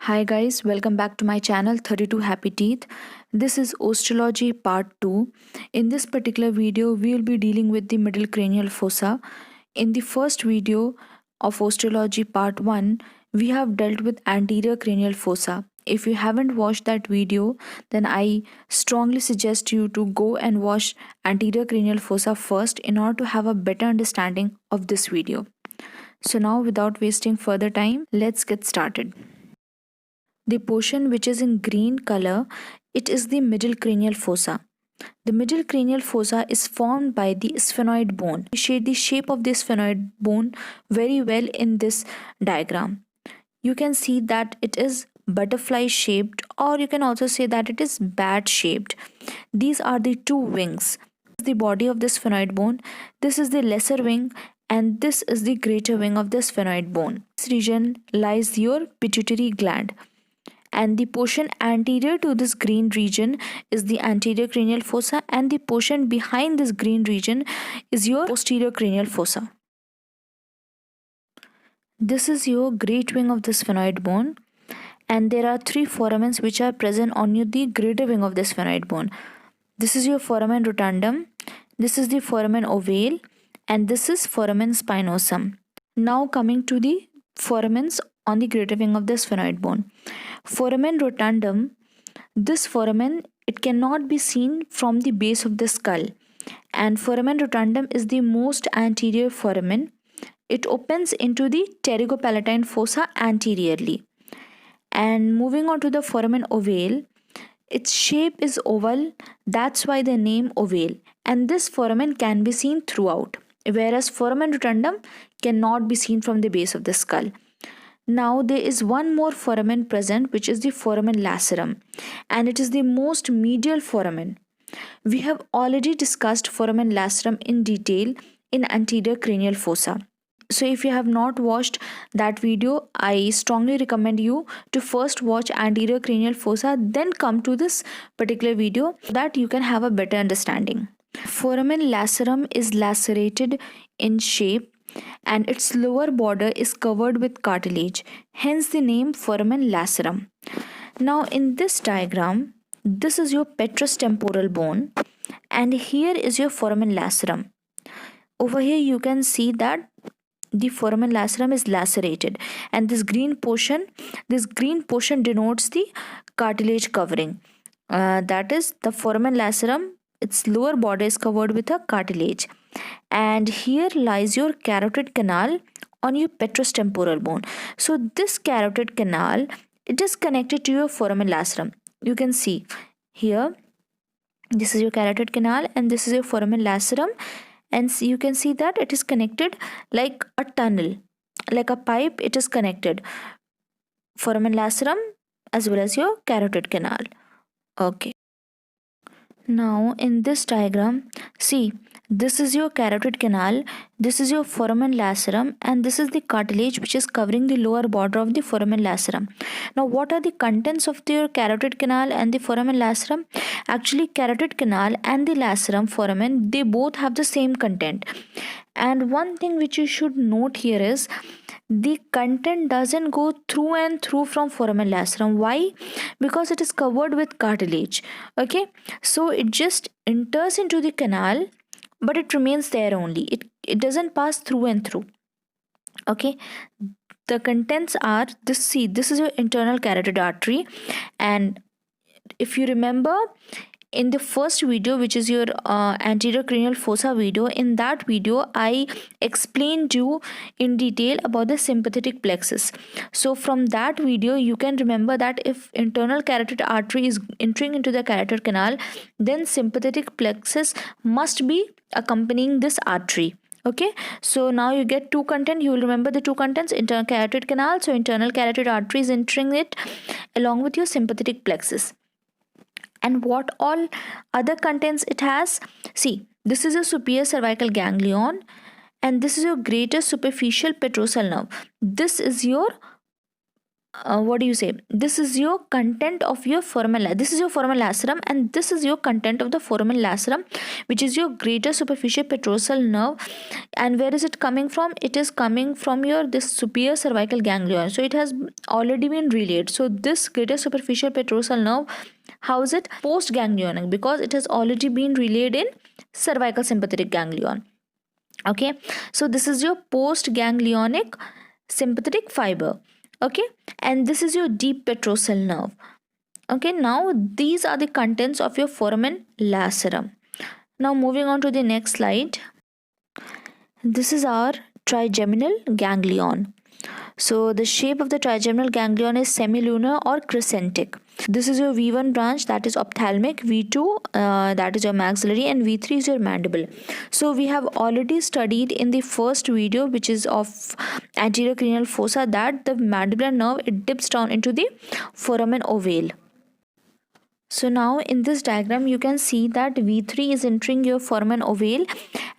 Hi guys, welcome back to my channel 32 Happy Teeth. This is Osteology part 2. In this particular video, we will be dealing with the middle cranial fossa. In the first video of Osteology part 1, we have dealt with anterior cranial fossa. If you haven't watched that video, then I strongly suggest you to go and watch anterior cranial fossa first in order to have a better understanding of this video. So now without wasting further time, let's get started. The portion which is in green color, it is the middle cranial fossa. The middle cranial fossa is formed by the sphenoid bone. We shade the shape of the sphenoid bone very well in this diagram. You can see that it is butterfly shaped, or you can also say that it is bat shaped. These are the two wings. The body of the sphenoid bone. This is the lesser wing and this is the greater wing of the sphenoid bone. This region lies your pituitary gland, and the portion anterior to this green region is the anterior cranial fossa, and the portion behind this green region is your posterior cranial fossa. This is your great wing of the sphenoid bone, and there are three foramens which are present on the greater wing of the sphenoid bone. This is your foramen rotundum, this is the foramen ovale, and this is foramen spinosum. Now coming to the foramens on the greater wing of the sphenoid bone. Foramen rotundum, this foramen, it cannot be seen from the base of the skull, and foramen rotundum is the most anterior foramen. It opens into the pterygopalatine fossa anteriorly. And moving on to the foramen ovale, its shape is oval, that's why the name ovale, and this foramen can be seen throughout, whereas foramen rotundum cannot be seen from the base of the skull. Now there is one more foramen present, which is the foramen lacerum, and it is the most medial foramen. We have already discussed foramen lacerum in detail in anterior cranial fossa. So if you have not watched that video, I strongly recommend you to first watch anterior cranial fossa, then come to this particular video so that you can have a better understanding. Foramen lacerum is lacerated in shape and its lower border is covered with cartilage, hence the name foramen lacerum. Now in this diagram, this is your petrous temporal bone and here is your foramen lacerum. Over here you can see that the foramen lacerum is lacerated, and this green portion denotes the cartilage covering. That is the foramen lacerum, its lower border is covered with a cartilage, and here lies your carotid canal on your petrous temporal bone. So this carotid canal, it is connected to your foramen lacerum. You can see here, this is your carotid canal and this is your foramen lacerum, and you can see that it is connected like a tunnel, like a pipe. It is connected, foramen lacerum as well as your carotid canal. Okay, now in this diagram, see, this is your carotid canal, this is your foramen lacerum, and this is the cartilage which is covering the lower border of the foramen lacerum. Now what are the contents of your carotid canal and the foramen lacerum? Actually, carotid canal and the lacerum foramen, they both have the same content. And one thing which you should note here is the content doesn't go through and through from foramen lacerum. Why? Because it is covered with cartilage. Okay, so it just enters into the canal, but it remains there only. It doesn't pass through and through. Okay, the contents are this. See, this is your internal carotid artery, and if you remember in the first video, which is your anterior cranial fossa video, in that video I explained you in detail about the sympathetic plexus. So from that video you can remember that if internal carotid artery is entering into the carotid canal, then sympathetic plexus must be accompanying this artery. Okay, so now you get two content. You will remember the two contents: internal carotid canal, so internal carotid artery is entering it along with your sympathetic plexus. And what all other contents it has? See, this is a superior cervical ganglion, and this is your greater superficial petrosal nerve. This is your what do you say, this is your content of your foramen, this is your foramen lacerum, and this is your content of the foramen lacerum, which is your greater superficial petrosal nerve. And where is it coming from? It is coming from your this superior cervical ganglion, so it has already been relayed. So this greater superficial petrosal nerve, how is it post ganglionic? Because it has already been relayed in cervical sympathetic ganglion. Okay, so this is your post ganglionic sympathetic fiber. Okay, and this is your deep petrosal nerve. Okay, now these are the contents of your foramen lacerum. Now moving on to the next slide. This is our trigeminal ganglion. So the shape of the trigeminal ganglion is semilunar or crescentic. This is your V1 branch, that is ophthalmic, V2 that is your maxillary, and V3 is your mandible. So we have already studied in the first video, which is of anterior cranial fossa, that the mandibular nerve, it dips down into the foramen ovale. So now in this diagram you can see that V3 is entering your foramen ovale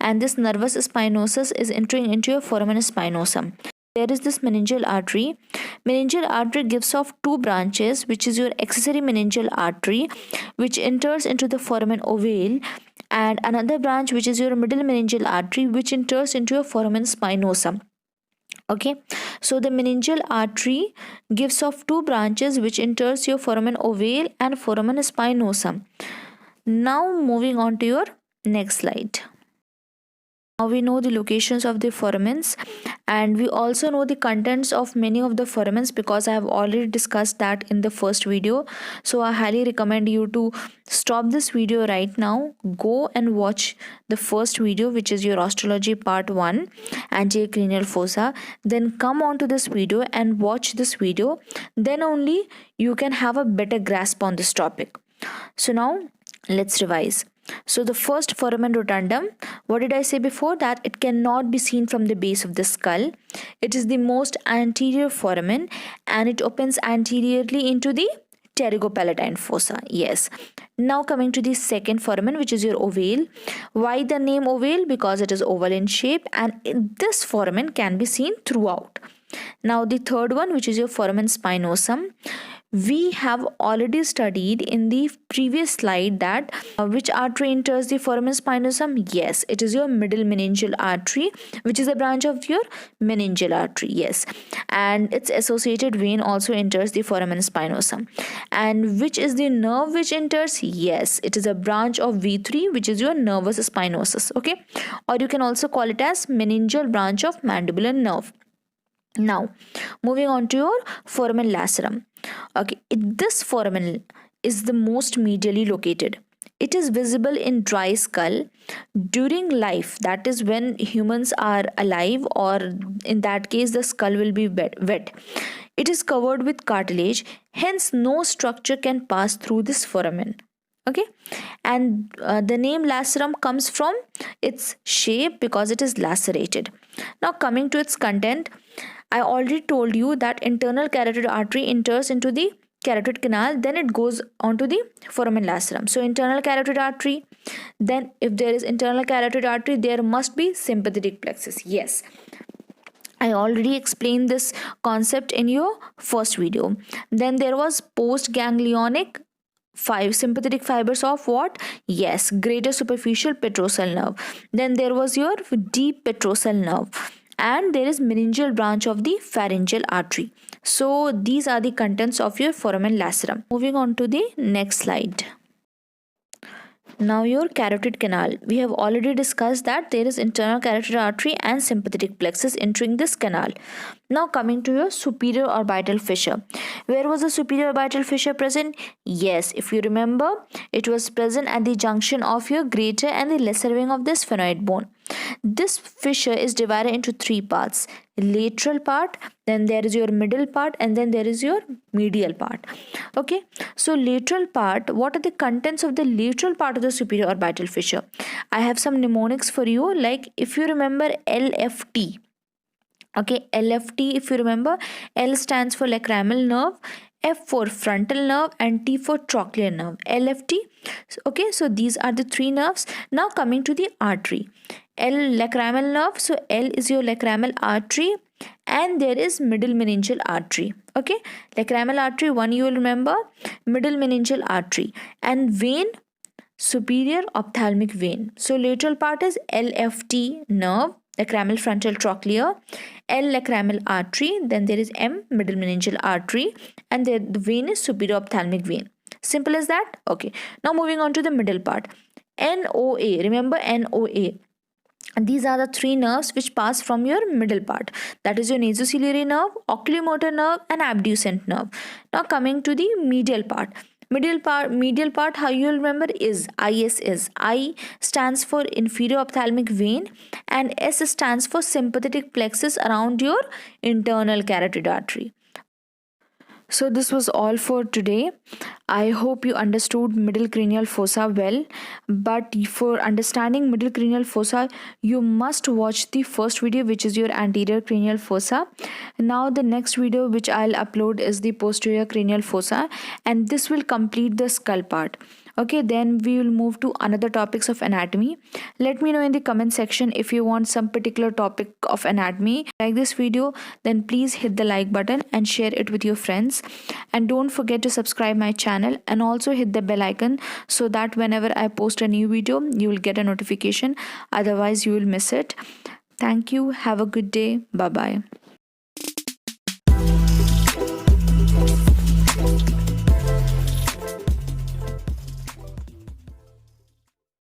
and this nervus spinosus is entering into your foramen spinosum. There is this meningeal artery. Meningeal artery gives off two branches, which is your accessory meningeal artery, which enters into the foramen ovale, and another branch, which is your middle meningeal artery, which enters into your foramen spinosum. Okay, so the meningeal artery gives off two branches, which enters your foramen ovale and foramen spinosum. Now moving on to your next slide. Now we know the locations of the foramens, and we also know the contents of many of the foramens because I have already discussed that in the first video. So I highly recommend you to stop this video right now, go and watch the first video, which is your osteology part 1, anterior cranial fossa, then come on to this video and watch this video. Then only you can have a better grasp on this topic. So now let's revise. So the first foramen rotundum, what did I say before? That it cannot be seen from the base of the skull. It is the most anterior foramen and it opens anteriorly into the pterygopalatine fossa. Yes. Now coming to the second foramen, which is your ovale. Why the name ovale? Because it is oval in shape and this foramen can be seen throughout. Now the third one, which is your foramen spinosum. We have already studied in the previous slide that which artery enters the foramen spinosum? Yes, it is your middle meningeal artery, which is a branch of your meningeal artery. Yes, and its associated vein also enters the foramen spinosum. And which is the nerve which enters? Yes, it is a branch of V3, which is your nervus spinosus. Okay, or you can also call it as meningeal branch of mandibular nerve. Now moving on to your foramen lacerum. Okay, this foramen is the most medially located. It is visible in dry skull during life, that is when humans are alive, or in that case the skull will be wet. It is covered with cartilage, hence no structure can pass through this foramen. Okay, and the name lacerum comes from its shape because it is lacerated. Now coming to its content, I already told you that internal carotid artery enters into the carotid canal, then it goes onto the foramen lacerum. So internal carotid artery, then if there is internal carotid artery, there must be sympathetic plexus. Yes, I already explained this concept in your first video. Then there was post-ganglionic sympathetic fibers of what? Yes, greater superficial petrosal nerve. Then there was your deep petrosal nerve. And there is meningeal branch of the pharyngeal artery. So these are the contents of your foramen lacerum. Moving on to the next slide. Now your carotid canal. We have already discussed that there is internal carotid artery and sympathetic plexus entering this canal. Now coming to your superior orbital fissure. Where was the superior orbital fissure present? Yes, if you remember, it was present at the junction of your greater and the lesser wing of the sphenoid bone. This fissure is divided into three parts. Lateral part, then there is your middle part, and then there is your medial part. Okay, so lateral part, what are the contents of the lateral part of the superior orbital fissure? I have some mnemonics for you, like if you remember LFT. Okay, LFT, if you remember, L stands for lacrimal nerve, F for frontal nerve, and T for trochlear nerve. LFT. Okay, so these are the three nerves. Now coming to the artery. L lacrimal nerve, so L is your lacrimal artery and there is middle meningeal artery. Okay, lacrimal artery, one you will remember, middle meningeal artery, and vein, superior ophthalmic vein. So lateral part is LFT nerve, lacrimal frontal trochlear, L lacrimal artery, then there is M middle meningeal artery, and there the vein is superior ophthalmic vein. Simple as that. Okay, now moving on to the middle part. NOA, remember NOA. And these are the three nerves which pass from your middle part, that is your nasociliary nerve, oculomotor nerve, and abducent nerve. Now coming to the medial part. Medial part, how you will remember is IS. I stands for inferior ophthalmic vein, and S stands for sympathetic plexus around your internal carotid artery. So this was all for today. I hope you understood middle cranial fossa well, but for understanding middle cranial fossa, you must watch the first video, which is your anterior cranial fossa. Now the next video which I'll upload is the posterior cranial fossa, and this will complete the skull part. Okay, then we will move to another topics of anatomy. Let me know in the comment section if you want some particular topic of anatomy. Like this video, then please hit the like button and share it with your friends, and don't forget to subscribe my channel and also hit the bell icon so that whenever I post a new video you will get a notification, otherwise you will miss it. Thank you, have a good day, bye bye.